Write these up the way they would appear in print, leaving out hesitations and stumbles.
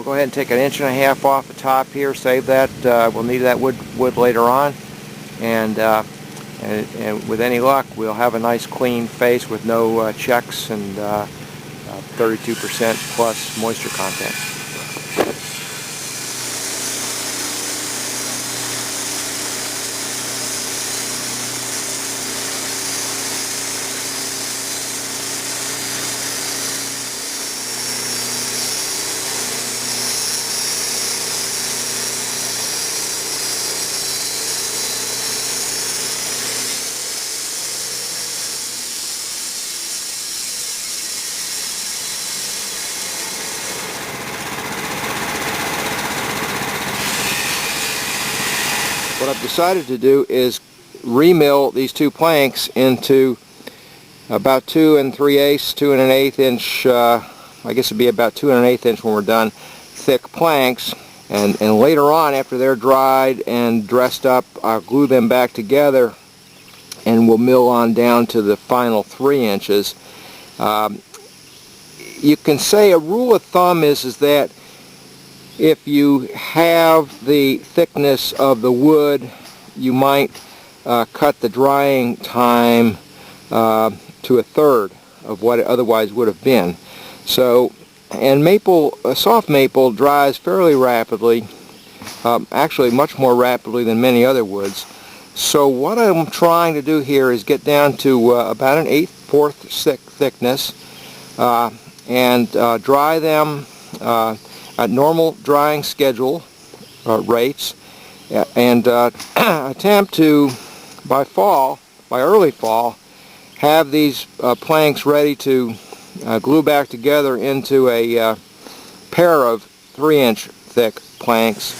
We'll go ahead and take 1.5 inches off the top here, save that. We'll need that wood later on, and with any luck we'll have a nice clean face with no checks and 32% plus moisture content. What I've decided to do is remill these two planks into about 2 3/8, 2 1/8 inch, I guess it'd be about 2 1/8 inch when we're done, thick planks. And later on, after they're dried and dressed up, I'll glue them back together and we'll mill on down to the final 3 inches. You can say a rule of thumb is that if you have the thickness of the wood, you might cut the drying time to 1/3 of what it otherwise would have been. So, and maple, soft maple dries fairly rapidly, actually much more rapidly than many other woods. So what I'm trying to do here is get down to about an 1/8 thickness and dry them at normal drying schedule rates, and attempt to, by early fall, have these planks ready to glue back together into a pair of 3-inch thick planks.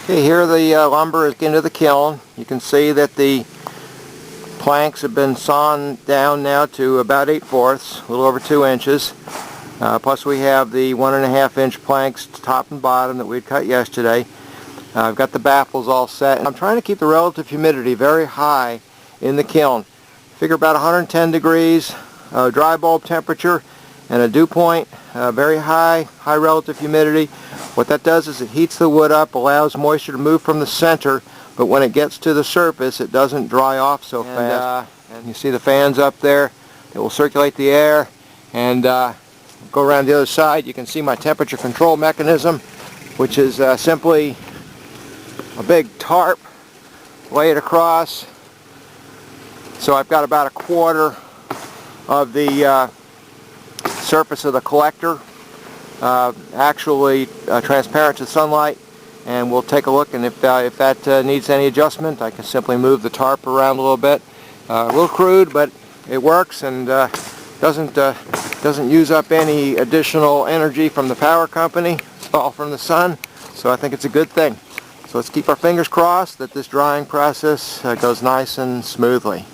Okay, here the lumber is into the kiln. You can see that the planks have been sawn down now to about 8/4, a little over 2 inches. Plus we have the 1.5 inch planks top and bottom that we cut yesterday. I've got the baffles all set. I'm trying to keep the relative humidity very high in the kiln. Figure about 110 degrees dry bulb temperature and a dew point, very high relative humidity. What that does is it heats the wood up, allows moisture to move from the center, but when it gets to the surface it doesn't dry off so fast. And you see the fans up there that will circulate the air, and go around the other side. You can see my temperature control mechanism, which is simply a big tarp laid across. So I've got about 1/4 of the surface of the collector actually transparent to sunlight, and we'll take a look, and if that needs any adjustment, I can simply move the tarp around a little bit. A little crude, but it works, and doesn't use up any additional energy from the power company. It's all from the sun, so I think it's a good thing. So let's keep our fingers crossed that this drying process goes nice and smoothly.